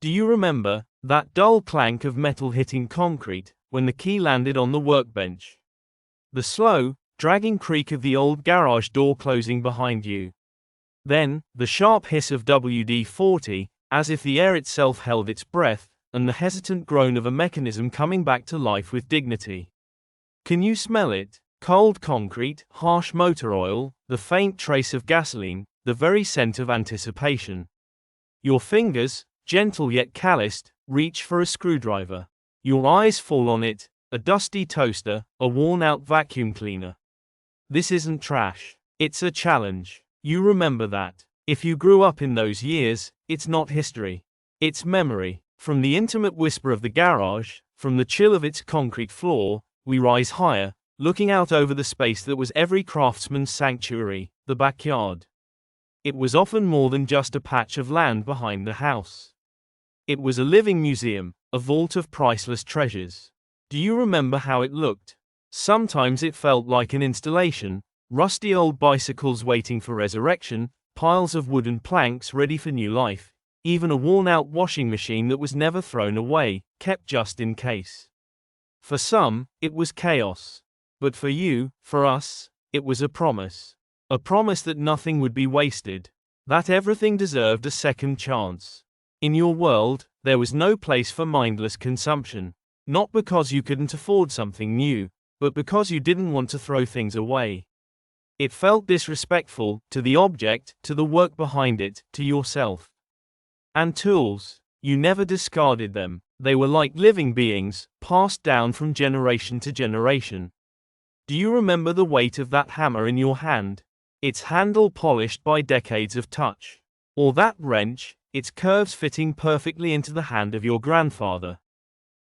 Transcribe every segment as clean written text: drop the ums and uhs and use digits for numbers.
Do you remember that dull clank of metal hitting concrete when the key landed on the workbench? The slow, dragging creak of the old garage door closing behind you. Then, the sharp hiss of WD-40, as if the air itself held its breath, and the hesitant groan of a mechanism coming back to life with dignity. Can you smell it? Cold concrete, harsh motor oil, the faint trace of gasoline, the very scent of anticipation. Your fingers, gentle yet calloused, reach for a screwdriver. Your eyes fall on it, a dusty toaster, a worn-out vacuum cleaner. This isn't trash. It's a challenge. You remember that. If you grew up in those years, it's not history. It's memory. From the intimate whisper of the garage, from the chill of its concrete floor, we rise higher, looking out over the space that was every craftsman's sanctuary, the backyard. It was often more than just a patch of land behind the house. It was a living museum, a vault of priceless treasures. Do you remember how it looked? Sometimes it felt like an installation, rusty old bicycles waiting for resurrection, piles of wooden planks ready for new life, even a worn-out washing machine that was never thrown away, kept just in case. For some, it was chaos. But for you, for us, it was a promise. A promise that nothing would be wasted, that everything deserved a second chance. In your world, there was no place for mindless consumption. Not because you couldn't afford something new, but because you didn't want to throw things away. It felt disrespectful to the object, to the work behind it, to yourself. And tools, you never discarded them. They were like living beings, passed down from generation to generation. Do you remember the weight of that hammer in your hand? Its handle polished by decades of touch. Or that wrench, its curves fitting perfectly into the hand of your grandfather.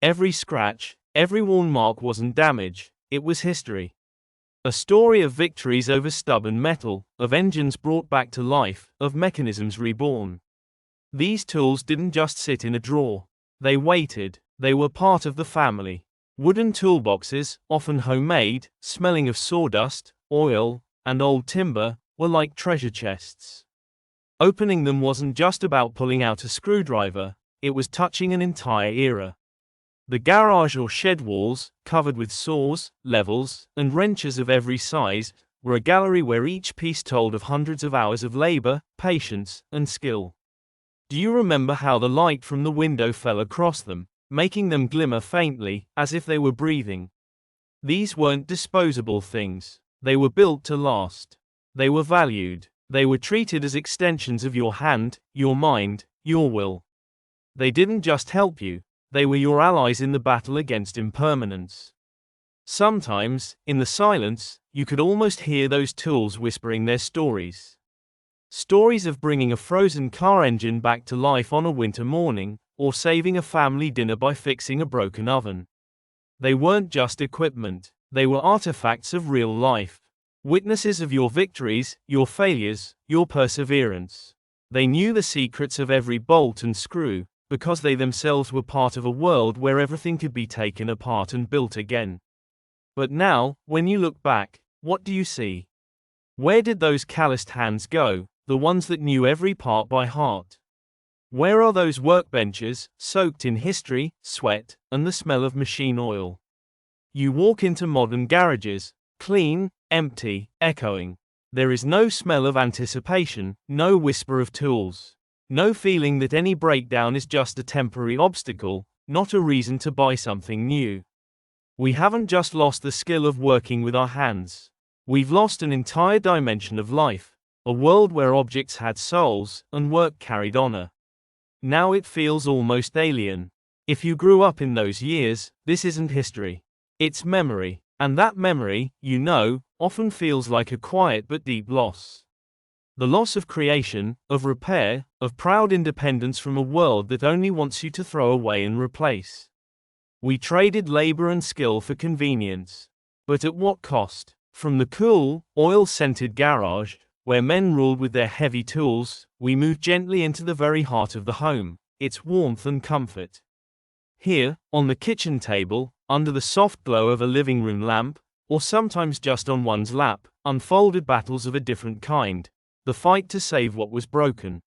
Every scratch, every worn mark wasn't damage, it was history. A story of victories over stubborn metal, of engines brought back to life, of mechanisms reborn. These tools didn't just sit in a drawer. They waited, they were part of the family. Wooden toolboxes, often homemade, smelling of sawdust, oil, and old timber, were like treasure chests. Opening them wasn't just about pulling out a screwdriver, it was touching an entire era. The garage or shed walls, covered with saws, levels, and wrenches of every size, were a gallery where each piece told of hundreds of hours of labor, patience, and skill. Do you remember how the light from the window fell across them, making them glimmer faintly, as if they were breathing? These weren't disposable things. They were built to last. They were valued. They were treated as extensions of your hand, your mind, your will. They didn't just help you, they were your allies in the battle against impermanence. Sometimes, in the silence, you could almost hear those tools whispering their stories. Stories of bringing a frozen car engine back to life on a winter morning, or saving a family dinner by fixing a broken oven. They weren't just equipment, they were artifacts of real life. Witnesses of your victories, your failures, your perseverance. They knew the secrets of every bolt and screw, because they themselves were part of a world where everything could be taken apart and built again. But now, when you look back, what do you see? Where did those calloused hands go, the ones that knew every part by heart? Where are those workbenches, soaked in history, sweat, and the smell of machine oil? You walk into modern garages, clean, empty, echoing. There is no smell of anticipation, no whisper of tools. No feeling that any breakdown is just a temporary obstacle, not a reason to buy something new. We haven't just lost the skill of working with our hands. We've lost an entire dimension of life, a world where objects had souls, and work carried honor. Now it feels almost alien. If you grew up in those years, this isn't history. It's memory. And that memory, you know, often feels like a quiet but deep loss. The loss of creation, of repair, of proud independence from a world that only wants you to throw away and replace. We traded labor and skill for convenience. But at what cost? From the cool, oil-scented garage, where men ruled with their heavy tools, we moved gently into the very heart of the home, its warmth and comfort. Here, on the kitchen table, under the soft glow of a living room lamp, or sometimes just on one's lap, unfolded battles of a different kind. The fight to save what was broken.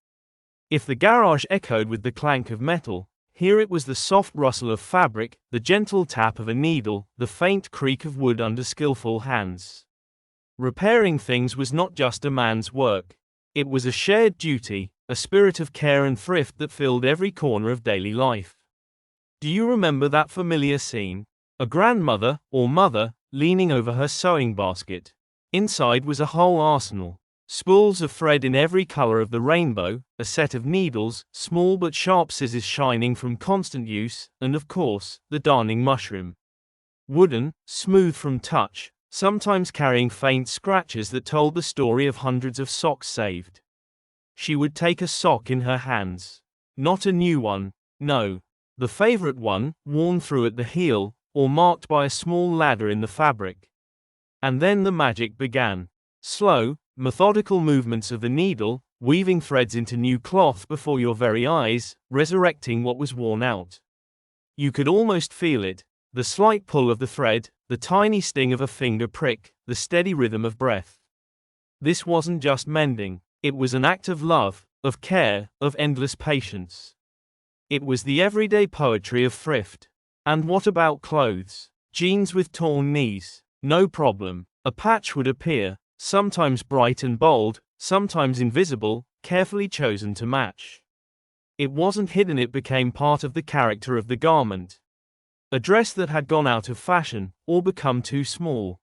If the garage echoed with the clank of metal, here it was the soft rustle of fabric, the gentle tap of a needle, the faint creak of wood under skillful hands. Repairing things was not just a man's work. It was a shared duty, a spirit of care and thrift that filled every corner of daily life. Do you remember that familiar scene? A grandmother, or mother, leaning over her sewing basket. Inside was a whole arsenal. Spools of thread in every color of the rainbow, a set of needles, small but sharp scissors shining from constant use, and of course, the darning mushroom. Wooden, smooth from touch, sometimes carrying faint scratches that told the story of hundreds of socks saved. She would take a sock in her hands. Not a new one, no. The favorite one, worn through at the heel, or marked by a small ladder in the fabric. And then the magic began. Slow, methodical movements of the needle, weaving threads into new cloth before your very eyes, resurrecting what was worn out. You could almost feel it, the slight pull of the thread, the tiny sting of a finger prick, the steady rhythm of breath. This wasn't just mending, it was an act of love, of care, of endless patience. It was the everyday poetry of thrift. And what about clothes? Jeans with torn knees? No problem. A patch would appear, sometimes bright and bold, sometimes invisible, carefully chosen to match. It wasn't hidden, it became part of the character of the garment. A dress that had gone out of fashion, or become too small.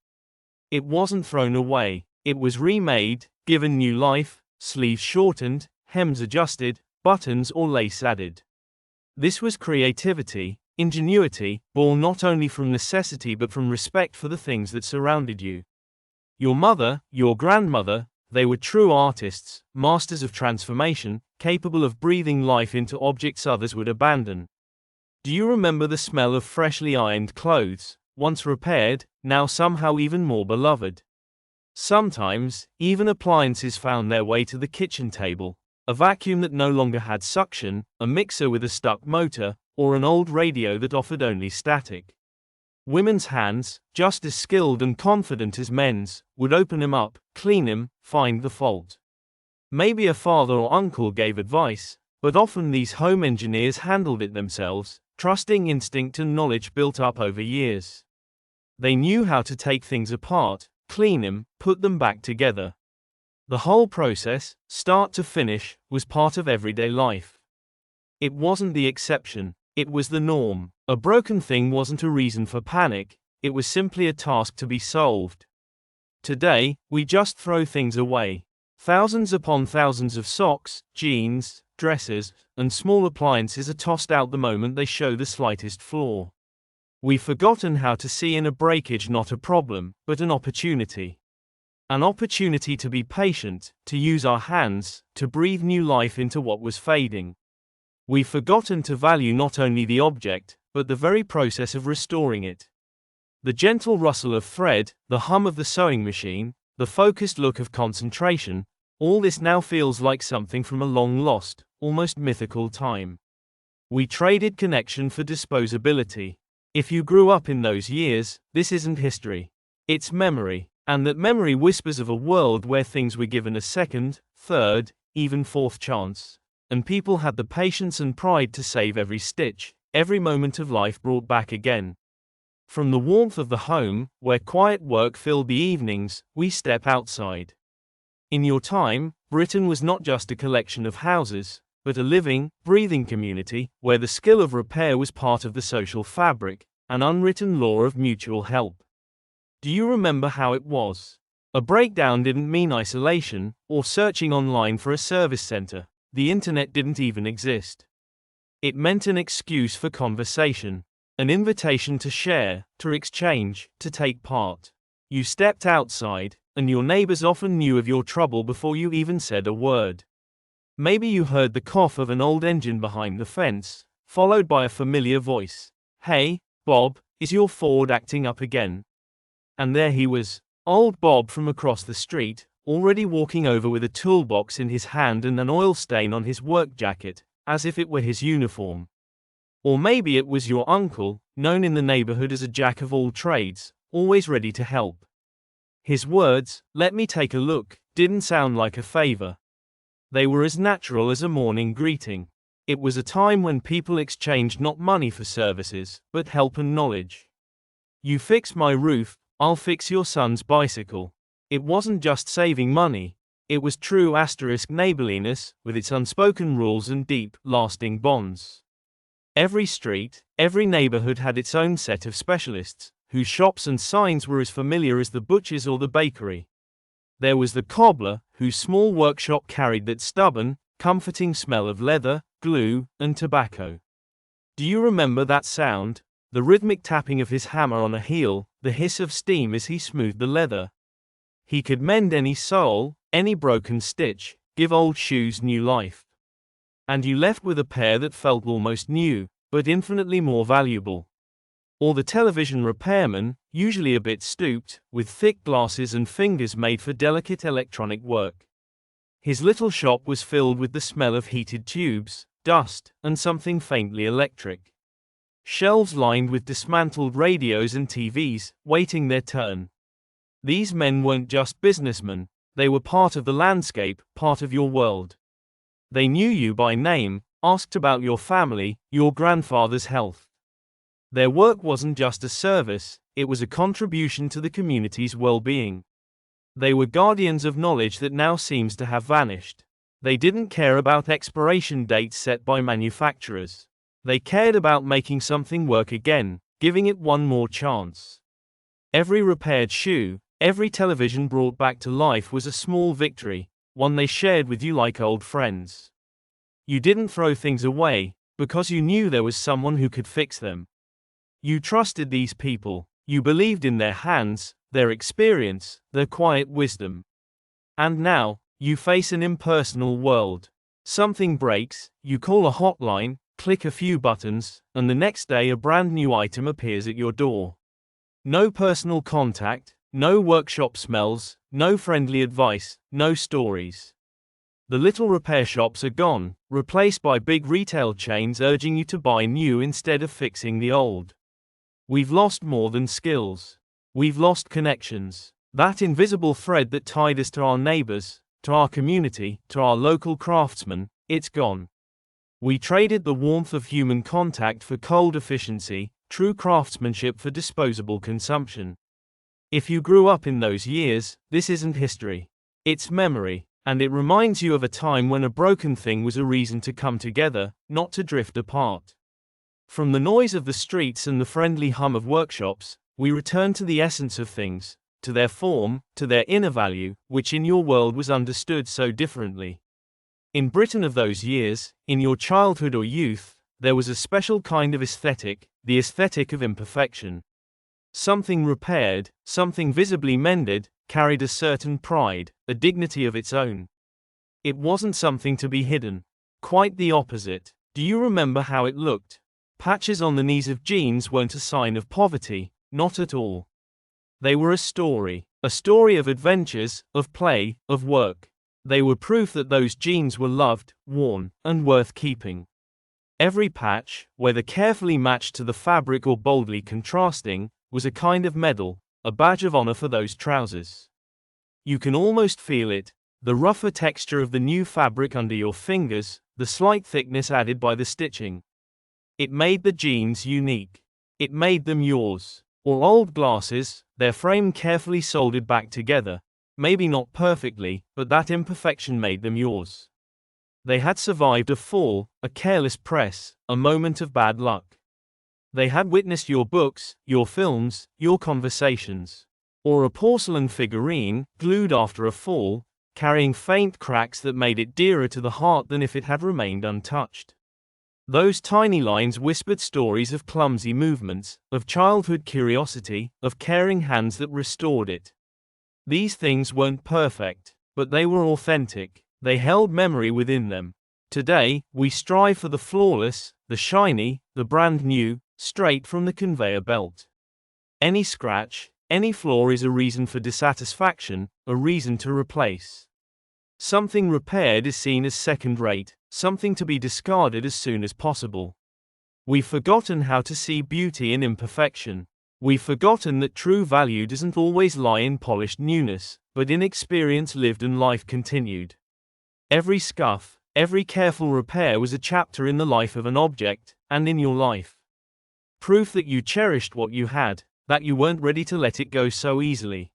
It wasn't thrown away, it was remade, given new life, sleeves shortened, hems adjusted, buttons or lace added. This was creativity, ingenuity, born not only from necessity but from respect for the things that surrounded you. Your mother, your grandmother, they were true artists, masters of transformation, capable of breathing life into objects others would abandon. Do you remember the smell of freshly ironed clothes, once repaired, now somehow even more beloved? Sometimes, even appliances found their way to the kitchen table, a vacuum that no longer had suction, a mixer with a stuck motor, or an old radio that offered only static. Women's hands, just as skilled and confident as men's, would open him up, clean him, find the fault. Maybe a father or uncle gave advice, but often these home engineers handled it themselves, trusting instinct and knowledge built up over years. They knew how to take things apart, clean them, put them back together. The whole process, start to finish, was part of everyday life. It wasn't the exception, it was the norm. A broken thing wasn't a reason for panic, it was simply a task to be solved. Today, we just throw things away. Thousands upon thousands of socks, jeans, dresses, and small appliances are tossed out the moment they show the slightest flaw. We've forgotten how to see in a breakage not a problem, but an opportunity. An opportunity to be patient, to use our hands, to breathe new life into what was fading. We've forgotten to value not only the object, but the very process of restoring it. The gentle rustle of thread, the hum of the sewing machine, the focused look of concentration, all this now feels like something from a long-lost, almost mythical time. We traded connection for disposability. If you grew up in those years, this isn't history. It's memory, and that memory whispers of a world where things were given a second, third, even fourth chance, and people had the patience and pride to save every stitch, every moment of life brought back again. From the warmth of the home, where quiet work filled the evenings, we step outside. In your time, Britain was not just a collection of houses, but a living, breathing community, where the skill of repair was part of the social fabric, an unwritten law of mutual help. Do you remember how it was? A breakdown didn't mean isolation, or searching online for a service center. The internet didn't even exist. It meant an excuse for conversation, an invitation to share, to exchange, to take part. You stepped outside, and your neighbors often knew of your trouble before you even said a word. Maybe you heard the cough of an old engine behind the fence, followed by a familiar voice. "Hey, Bob, is your Ford acting up again?" And there he was, old Bob from across the street, already walking over with a toolbox in his hand and an oil stain on his work jacket, as if it were his uniform. Or maybe it was your uncle, known in the neighborhood as a jack of all trades, always ready to help. His words, "Let me take a look," didn't sound like a favor. They were as natural as a morning greeting. It was a time when people exchanged not money for services, but help and knowledge. You fix my roof, I'll fix your son's bicycle. It wasn't just saving money. It was true neighborliness, with its unspoken rules and deep, lasting bonds. Every street, every neighborhood had its own set of specialists, whose shops and signs were as familiar as the butcher's or the bakery. There was the cobbler, whose small workshop carried that stubborn, comforting smell of leather, glue, and tobacco. Do you remember that sound? The rhythmic tapping of his hammer on a heel, the hiss of steam as he smoothed the leather. He could mend any sole, any broken stitch, give old shoes new life. And you left with a pair that felt almost new, but infinitely more valuable. Or the television repairman, usually a bit stooped, with thick glasses and fingers made for delicate electronic work. His little shop was filled with the smell of heated tubes, dust, and something faintly electric. Shelves lined with dismantled radios and TVs, waiting their turn. These men weren't just businessmen, they were part of the landscape, part of your world. They knew you by name, asked about your family, your grandfather's health. Their work wasn't just a service, it was a contribution to the community's well-being. They were guardians of knowledge that now seems to have vanished. They didn't care about expiration dates set by manufacturers. They cared about making something work again, giving it one more chance. Every repaired shoe, every television brought back to life was a small victory, one they shared with you like old friends. You didn't throw things away, because you knew there was someone who could fix them. You trusted these people, you believed in their hands, their experience, their quiet wisdom. And now, you face an impersonal world. Something breaks, you call a hotline, click a few buttons, and the next day a brand new item appears at your door. No personal contact, no workshop smells, no friendly advice, no stories. The little repair shops are gone, replaced by big retail chains urging you to buy new instead of fixing the old. We've lost more than skills. We've lost connections. That invisible thread that tied us to our neighbors, to our community, to our local craftsmen, it's gone. We traded the warmth of human contact for cold efficiency, true craftsmanship for disposable consumption. If you grew up in those years, this isn't history. It's memory, and it reminds you of a time when a broken thing was a reason to come together, not to drift apart. From the noise of the streets and the friendly hum of workshops, we return to the essence of things, to their form, to their inner value, which in your world was understood so differently. In Britain of those years, in your childhood or youth, there was a special kind of aesthetic, the aesthetic of imperfection. Something repaired, something visibly mended, carried a certain pride, a dignity of its own. It wasn't something to be hidden. Quite the opposite. Do you remember how it looked? Patches on the knees of jeans weren't a sign of poverty, not at all. They were a story of adventures, of play, of work. They were proof that those jeans were loved, worn, and worth keeping. Every patch, whether carefully matched to the fabric or boldly contrasting, was a kind of medal, a badge of honor for those trousers. You can almost feel it, the rougher texture of the new fabric under your fingers, the slight thickness added by the stitching. It made the jeans unique. It made them yours. Or old glasses, their frame carefully soldered back together, maybe not perfectly, but that imperfection made them yours. They had survived a fall, a careless press, a moment of bad luck. They had witnessed your books, your films, your conversations. Or a porcelain figurine, glued after a fall, carrying faint cracks that made it dearer to the heart than if it had remained untouched. Those tiny lines whispered stories of clumsy movements, of childhood curiosity, of caring hands that restored it. These things weren't perfect, but they were authentic. They held memory within them. Today, we strive for the flawless, the shiny, the brand new, straight from the conveyor belt. Any scratch, any flaw is a reason for dissatisfaction, a reason to replace. Something repaired is seen as second-rate, something to be discarded as soon as possible. We've forgotten how to see beauty in imperfection. We've forgotten that true value doesn't always lie in polished newness, but in experience lived and life continued. Every scuff, every careful repair was a chapter in the life of an object, and in your life. Proof that you cherished what you had, that you weren't ready to let it go so easily.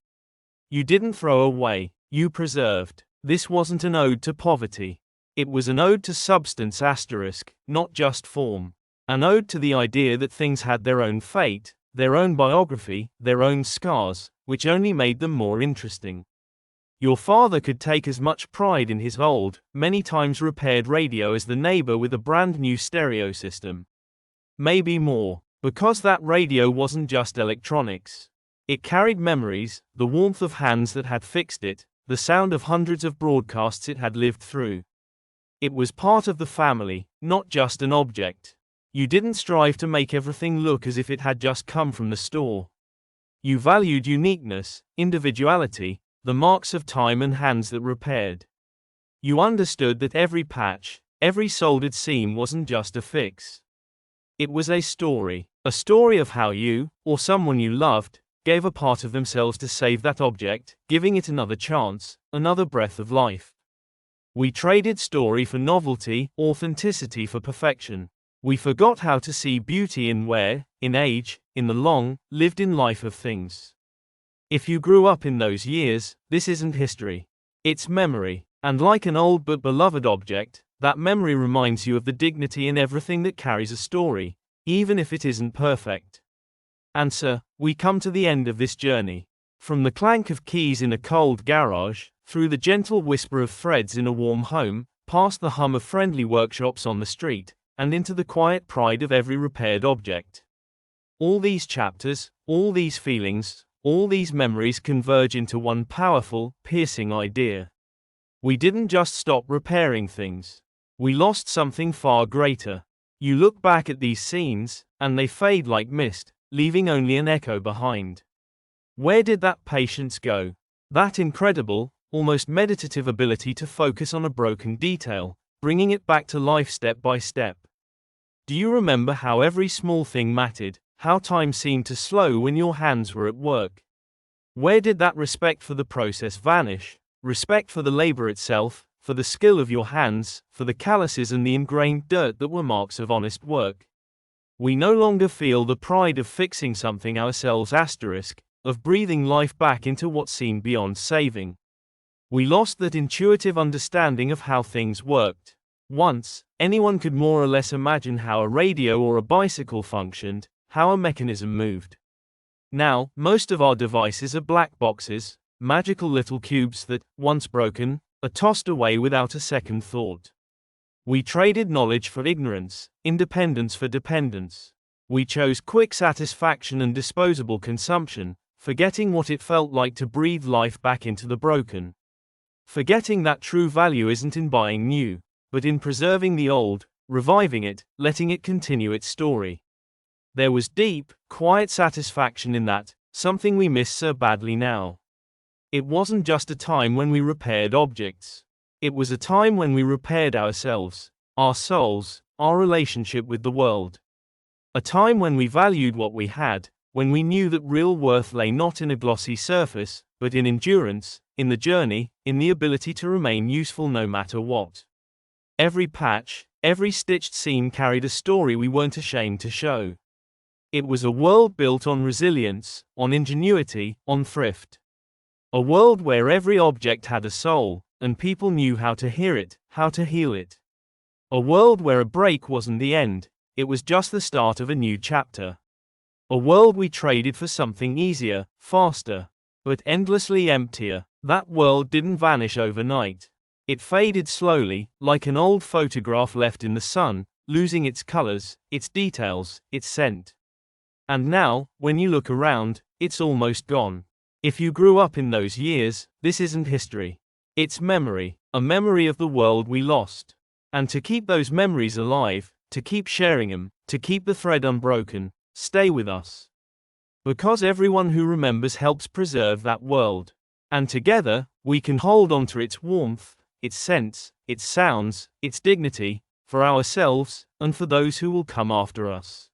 You didn't throw away, you preserved. This wasn't an ode to poverty. It was an ode to substance asterisk, not just form. An ode to the idea that things had their own fate, their own biography, their own scars, which only made them more interesting. Your father could take as much pride in his old, many times repaired radio as the neighbor with a brand new stereo system. Maybe more, because that radio wasn't just electronics. It carried memories, the warmth of hands that had fixed it, the sound of hundreds of broadcasts it had lived through. It was part of the family, not just an object. You didn't strive to make everything look as if it had just come from the store. You valued uniqueness, individuality, the marks of time and hands that repaired. You understood that every patch, every soldered seam wasn't just a fix. It was a story of how you, or someone you loved, gave a part of themselves to save that object, giving it another chance, another breath of life. We traded story for novelty, authenticity for perfection. We forgot how to see beauty in wear, in age, in the long, lived-in life of things. If you grew up in those years, this isn't history. It's memory. And like an old but beloved object, that memory reminds you of the dignity in everything that carries a story, even if it isn't perfect. And so, we come to the end of this journey. From the clank of keys in a cold garage, through the gentle whisper of threads in a warm home, past the hum of friendly workshops on the street, and into the quiet pride of every repaired object. All these chapters, all these feelings, all these memories converge into one powerful, piercing idea. We didn't just stop repairing things. We lost something far greater. You look back at these scenes, and they fade like mist, leaving only an echo behind. Where did that patience go? That incredible, almost meditative ability to focus on a broken detail, bringing it back to life step by step. Do you remember how every small thing mattered, how time seemed to slow when your hands were at work? Where did that respect for the process vanish? Respect for the labor itself, for the skill of your hands, for the calluses and the ingrained dirt that were marks of honest work. We no longer feel the pride of fixing something ourselves asterisk, of breathing life back into what seemed beyond saving. We lost that intuitive understanding of how things worked. Once, anyone could more or less imagine how a radio or a bicycle functioned, how a mechanism moved. Now, most of our devices are black boxes, magical little cubes that, once broken, are tossed away without a second thought. We traded knowledge for ignorance, independence for dependence. We chose quick satisfaction and disposable consumption, forgetting what it felt like to breathe life back into the broken. Forgetting that true value isn't in buying new, but in preserving the old, reviving it, letting it continue its story. There was deep, quiet satisfaction in that, something we miss so badly now. It wasn't just a time when we repaired objects. It was a time when we repaired ourselves, our souls, our relationship with the world. A time when we valued what we had, when we knew that real worth lay not in a glossy surface, but in endurance, in the journey, in the ability to remain useful no matter what. Every patch, every stitched seam carried a story we weren't ashamed to show. It was a world built on resilience, on ingenuity, on thrift. A world where every object had a soul, and people knew how to hear it, how to heal it. A world where a break wasn't the end, it was just the start of a new chapter. A world we traded for something easier, faster, but endlessly emptier. That world didn't vanish overnight. It faded slowly, like an old photograph left in the sun, losing its colors, its details, its scent. And now, when you look around, it's almost gone. If you grew up in those years, this isn't history. It's memory, a memory of the world we lost. And to keep those memories alive, to keep sharing them, to keep the thread unbroken, stay with us. Because everyone who remembers helps preserve that world. And together, we can hold on to its warmth, its scents, its sounds, its dignity, for ourselves, and for those who will come after us.